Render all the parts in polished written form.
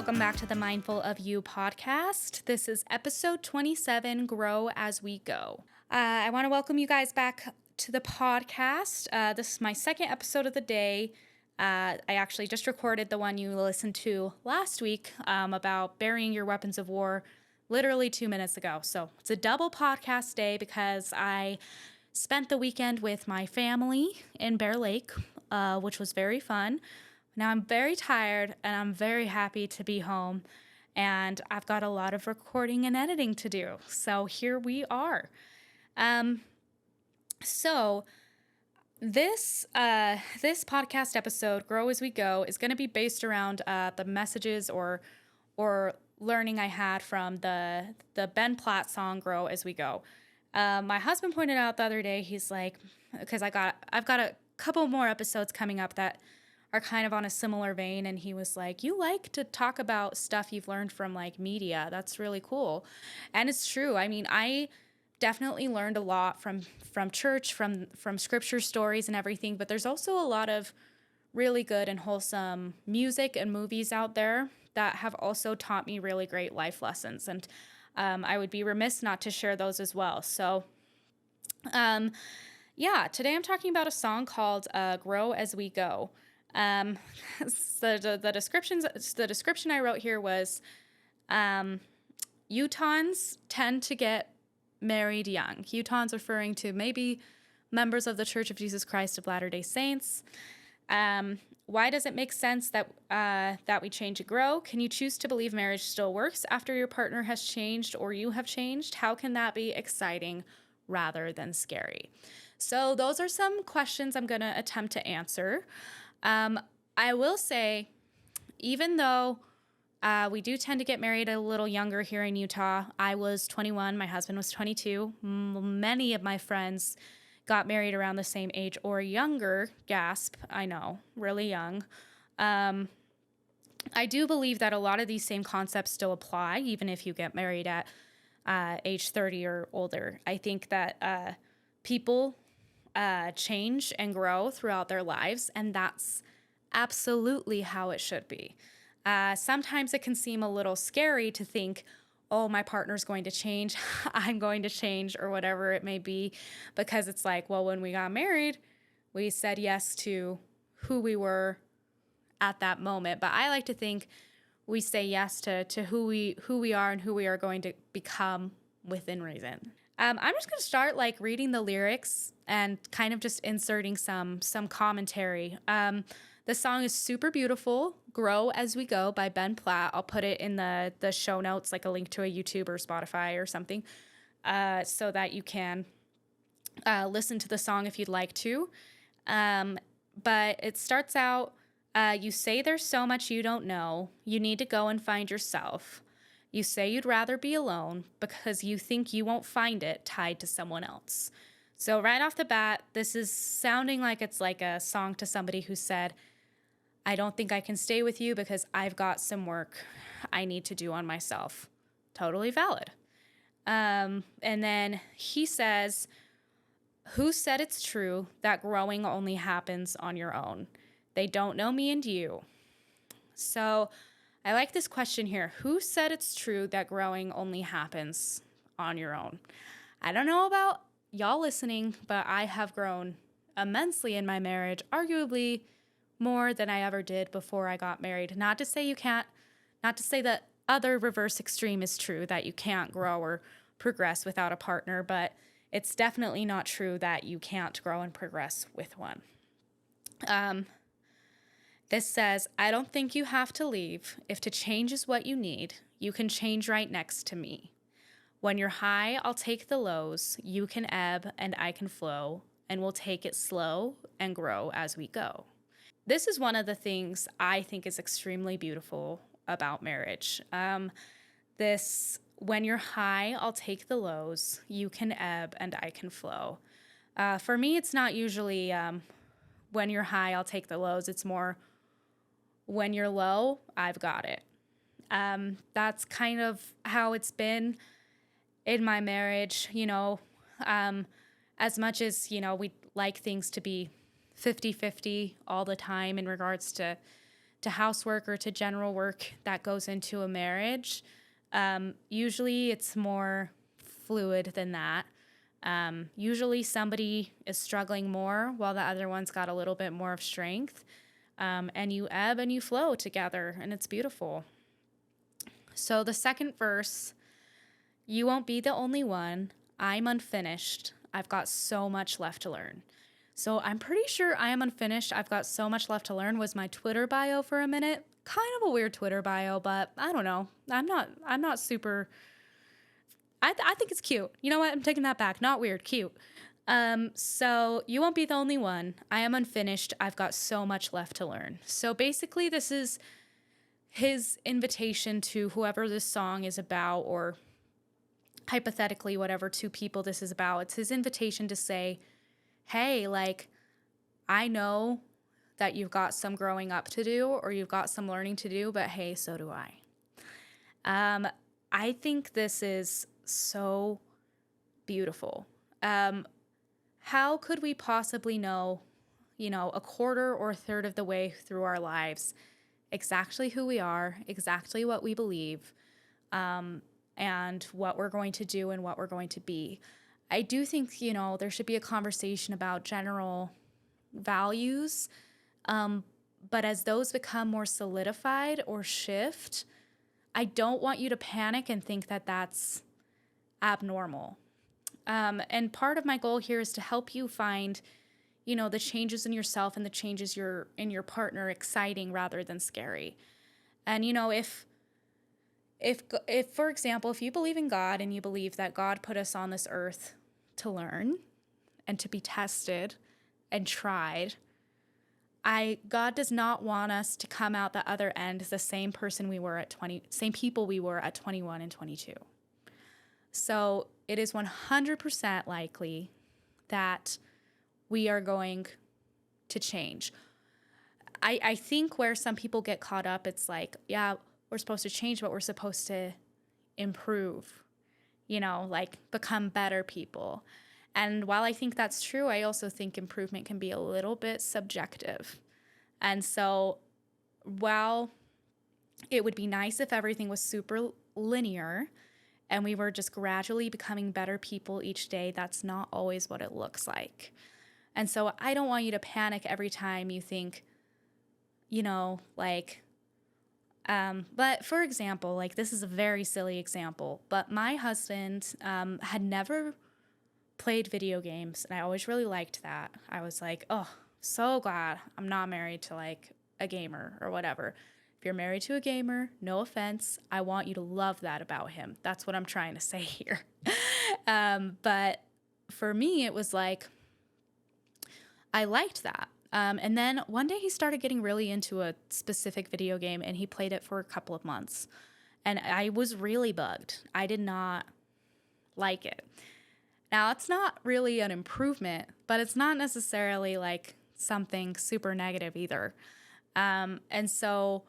Welcome back to the Mindful of You podcast. This is episode 27, Grow As We Go. I want to welcome you guys back to the podcast. This is my second episode of the day. I actually just recorded the one you listened to last week about burying your weapons of war literally 2 minutes ago. So it's a double podcast day because I spent the weekend with my family in Bear Lake, which was very fun. Now I'm very tired and I'm very happy to be home, and I've got a lot of recording and editing to do. So here we are. So this podcast episode, Grow As We Go, is going to be based around the messages or learning I had from the Ben Platt song "Grow As We Go." My husband pointed out the other day, he's like, because I've got a couple more episodes coming up that are kind of on a similar vein, and he was like, you like to talk about stuff you've learned from like media. That's really cool. And it's true. I mean, I definitely learned a lot from church, from scripture stories and everything, but there's also a lot of really good and wholesome music and movies out there that have also taught me really great life lessons. And I would be remiss not to share those as well. So today I'm talking about a song called Grow As We Go. The description I wrote here was, Utahns tend to get married young. Utahns referring to maybe members of the Church of Jesus Christ of Latter-day Saints. Why does it make sense that we change and grow? Can you choose to believe marriage still works after your partner has changed or you have changed? How can that be exciting rather than scary? So those are some questions I'm going to attempt to answer. I will say, even though we do tend to get married a little younger here in Utah, I was 21, my husband was 22. Many of my friends got married around the same age or younger. Gasp, I know, really young. I do believe that a lot of these same concepts still apply, even if you get married at age 30 or older. I think that people change and grow throughout their lives, and that's absolutely how it should be. Sometimes it can seem a little scary to think, oh, my partner's going to change, I'm going to change, or whatever it may be, because it's like, well, when we got married, we said yes to who we were at that moment. But I like to think we say yes to who we are and who we are going to become within reason. I'm just going to start like reading the lyrics and kind of just inserting some commentary. The song is super beautiful. Grow As We Go by Ben Platt. I'll put it in the show notes, like a link to a YouTube or Spotify or something, so that you can listen to the song if you'd like to. But it starts out, you say there's so much you don't know. You need to go and find yourself. You say you'd rather be alone because you think you won't find it tied to someone else. So right off the bat, this is sounding like it's like a song to somebody who said, I don't think I can stay with you because I've got some work I need to do on myself. Totally valid. And then he says, who said it's true that growing only happens on your own? They don't know me and you. So I like this question here. Who said it's true that growing only happens on your own? I don't know about y'all listening, but I have grown immensely in my marriage, arguably more than I ever did before I got married. Not to say you can't, not to say that other reverse extreme is true, that you can't grow or progress without a partner, but it's definitely not true that you can't grow and progress with one. This says, I don't think you have to leave. If to change is what you need, you can change right next to me. When you're high, I'll take the lows. You can ebb and I can flow, and we'll take it slow and grow as we go. This is one of the things I think is extremely beautiful about marriage. When you're high, I'll take the lows. You can ebb and I can flow. For me, it's not usually when you're high, I'll take the lows. It's more when you're low, I've got it. That's kind of how it's been in my marriage, as much as, we like things to be 50-50 all the time in regards to to housework or to general work that goes into a marriage. Usually it's more fluid than that. Usually somebody is struggling more while the other one's got a little bit more of strength. And you ebb and you flow together, and it's beautiful. So the second verse, you won't be the only one. I'm unfinished. I've got so much left to learn. So I'm pretty sure I am unfinished. I've got so much left to learn was my Twitter bio for a minute. Kind of a weird Twitter bio, but I don't know. I'm not super. I think it's cute. You know what? I'm taking that back. Not weird, cute. So you won't be the only one. I am unfinished. I've got so much left to learn. So basically this is his invitation to whoever this song is about, or hypothetically, whatever two people this is about. It's his invitation to say, hey, like, I know that you've got some growing up to do, or you've got some learning to do, but hey, so do I. I think this is so beautiful. How could we possibly know, a quarter or a third of the way through our lives, exactly who we are, exactly what we believe, and what we're going to do and what we're going to be? I do think, there should be a conversation about general values, but as those become more solidified or shift, I don't want you to panic and think that that's abnormal. And part of my goal here is to help you find, the changes in yourself and the changes in your partner exciting rather than scary. And, if for example, if you believe in God and you believe that God put us on this earth to learn and to be tested and tried, God does not want us to come out the other end as the same person we were at 20, same people we were at 21 and 22. So it is 100% likely that we are going to change. I think where some people get caught up, it's like, yeah, we're supposed to change, but we're supposed to improve, like become better people. And while I think that's true, I also think improvement can be a little bit subjective. And so while it would be nice if everything was super linear and we were just gradually becoming better people each day, that's not always what it looks like. And so I don't want you to panic every time you think, but for example, like, this is a very silly example, but my husband had never played video games, and I always really liked that. I was like, oh, so glad I'm not married to like a gamer or whatever. If you're married to a gamer, no offense, I want you to love that about him. That's what I'm trying to say here. But for me, it was like, I liked that. And then one day he started getting really into a specific video game, and he played it for a couple of months. And I was really bugged. I did not like it. Now, it's not really an improvement, but it's not necessarily like something super negative either. And so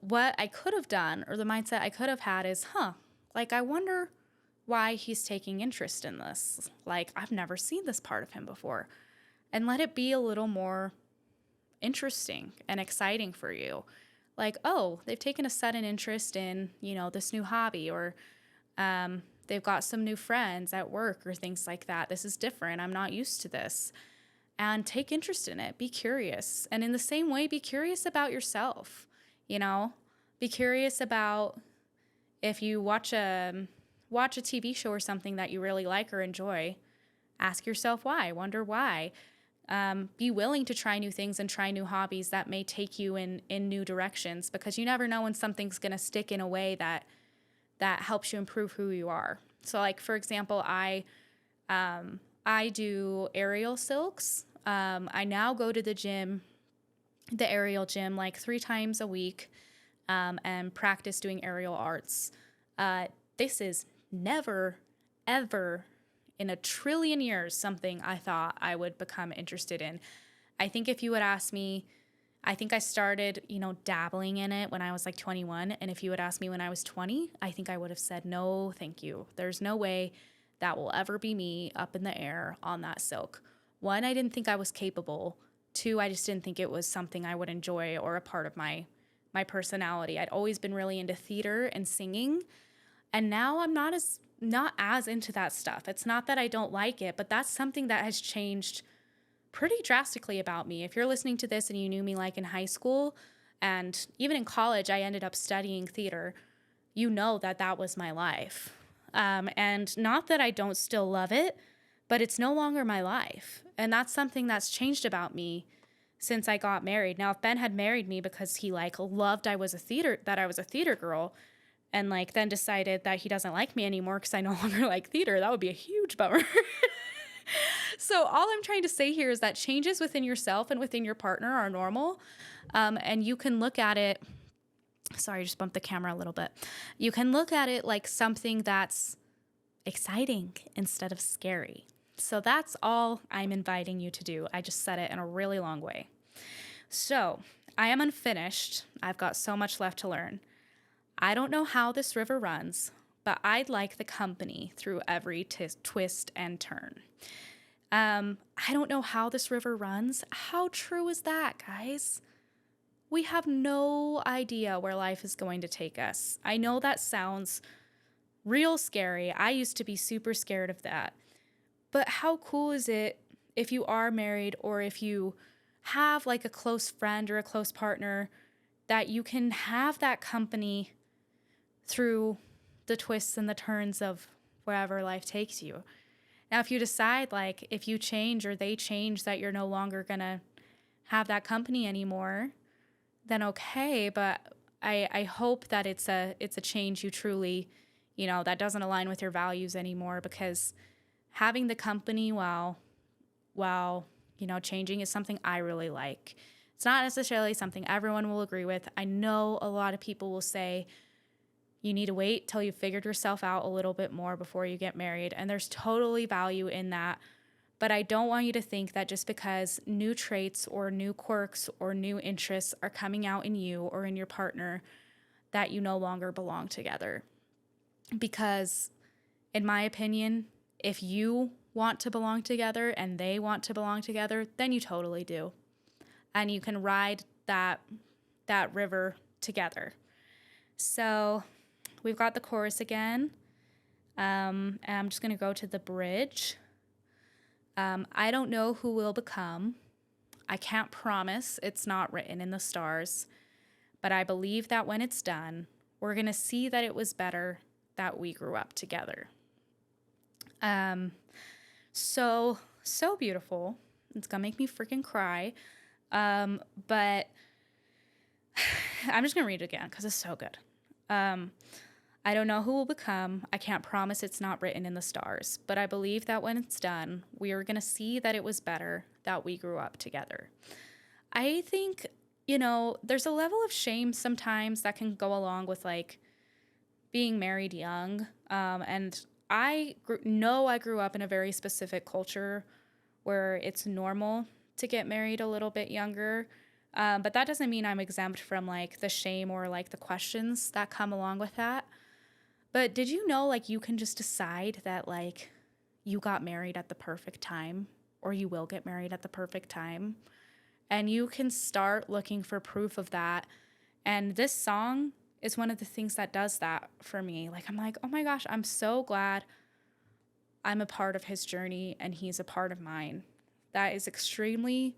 what I could have done, or the mindset I could have had, is, I wonder why he's taking interest in this. Like, I've never seen this part of him before. And let it be a little more interesting and exciting for you. Like, oh, they've taken a sudden interest in, this new hobby, or they've got some new friends at work or things like that. This is different. I'm not used to this. And take interest in it. Be curious. And in the same way, be curious about yourself. Be curious about if you watch a TV show or something that you really like or enjoy. Ask yourself why. Wonder why. Be willing to try new things and try new hobbies that may take you in new directions, because you never know when something's going to stick in a way that helps you improve who you are. So, like, for example, I do aerial silks. I now go to the aerial gym, like 3 times a week, and practice doing aerial arts. This is never, ever in a trillion years something I thought I would become interested in. I think if you would ask me, I think I started, dabbling in it when I was like 21. And if you would ask me when I was 20, I think I would have said, no, thank you. There's no way that will ever be me up in the air on that silk. One, I didn't think I was capable. Two, I just didn't think it was something I would enjoy or a part of my personality. I'd always been really into theater and singing, and now I'm not as into that stuff. It's not that I don't like it, but that's something that has changed pretty drastically about me. If you're listening to this and you knew me like in high school and even in college, I ended up studying theater, you know that that was my life. And not that I don't still love it, but it's no longer my life. And that's something that's changed about me since I got married. Now, if Ben had married me because he like loved I was a theater girl, and like then decided that he doesn't like me anymore because I no longer like theater, that would be a huge bummer. So all I'm trying to say here is that changes within yourself and within your partner are normal. And you can look at it, sorry, I just bumped the camera a little bit. You can look at it like something that's exciting instead of scary. So that's all I'm inviting you to do. I just said it in a really long way. So I am unfinished. I've got so much left to learn. I don't know how this river runs, but I'd like the company through every twist and turn. I don't know how this river runs. How true is that, guys? We have no idea where life is going to take us. I know that sounds real scary. I used to be super scared of that. But how cool is it if you are married or if you have like a close friend or a close partner that you can have that company through the twists and the turns of wherever life takes you. Now, if you decide like if you change or they change that you're no longer going to have that company anymore, then okay, but I hope that it's a change you truly, that doesn't align with your values anymore, because having the company while changing is something I really like. It's not necessarily something everyone will agree with. I know a lot of people will say you need to wait till you've figured yourself out a little bit more before you get married, and there's totally value in that. But I don't want you to think that just because new traits or new quirks or new interests are coming out in you or in your partner, that you no longer belong together. Because in my opinion, if you want to belong together and they want to belong together, then you totally do. And you can ride that river together. So we've got the chorus again. And I'm just going to go to the bridge. I don't know who will become. I can't promise it's not written in the stars. But I believe that when it's done, we're going to see that it was better that we grew up together. So beautiful. It's going to make me freaking cry. But I'm just going to read it again because it's so good. I don't know who will become. I can't promise it's not written in the stars, but I believe that when it's done, we are going to see that it was better that we grew up together. I think, there's a level of shame sometimes that can go along with like being married young. And I grew up in a very specific culture where it's normal to get married a little bit younger. But that doesn't mean I'm exempt from like the shame or like the questions that come along with that. But did you know like you can just decide that like you got married at the perfect time, or you will get married at the perfect time? And you can start looking for proof of that. And this song is one of the things that does that for me. Like I'm like, oh my gosh, I'm so glad I'm a part of his journey and he's a part of mine. That is extremely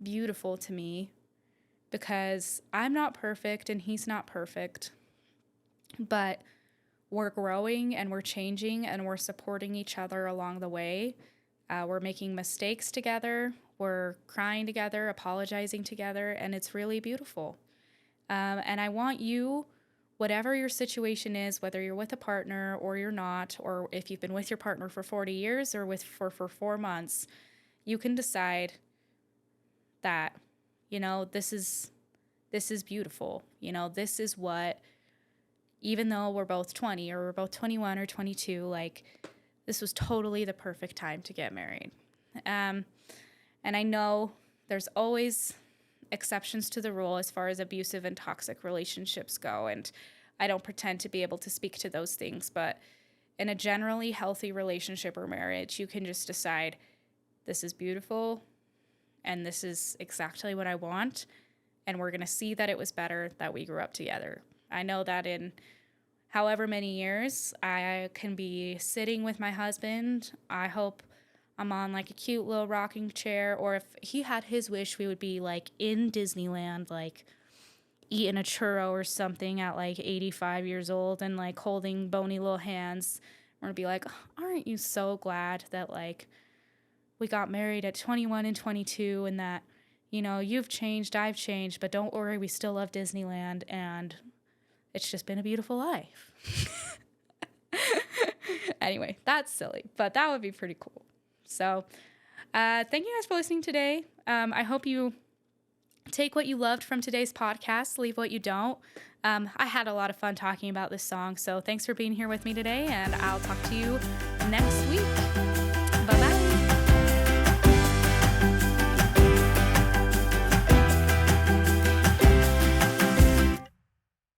beautiful to me, because I'm not perfect and he's not perfect, but we're growing and we're changing and we're supporting each other along the way. We're making mistakes together, we're crying together, apologizing together, and it's really beautiful. And I want you, whatever your situation is, whether you're with a partner or you're not, or if you've been with your partner for 40 years or for 4 months, you can decide that, this is beautiful. This is what, even though we're both 20 or we're both 21 or 22, like this was totally the perfect time to get married. And I know there's always exceptions to the rule as far as abusive and toxic relationships go. And I don't pretend to be able to speak to those things, but in a generally healthy relationship or marriage, you can just decide this is beautiful and this is exactly what I want. And we're going to see that it was better that we grew up together. I know that in however many years I can be sitting with my husband. I hope I'm on like a cute little rocking chair, or if he had his wish, we would be like in Disneyland, like eating a churro or something at like 85 years old and like holding bony little hands. We're gonna be like, aren't you so glad that like we got married at 21 and 22 and that, you know, you've changed, I've changed, but don't worry, we still love Disneyland and it's just been a beautiful life. Anyway, that's silly, but that would be pretty cool. So thank you guys for listening today. I hope you take what you loved from today's podcast, leave what you don't. I had a lot of fun talking about this song, so thanks for being here with me today, and I'll talk to you next week.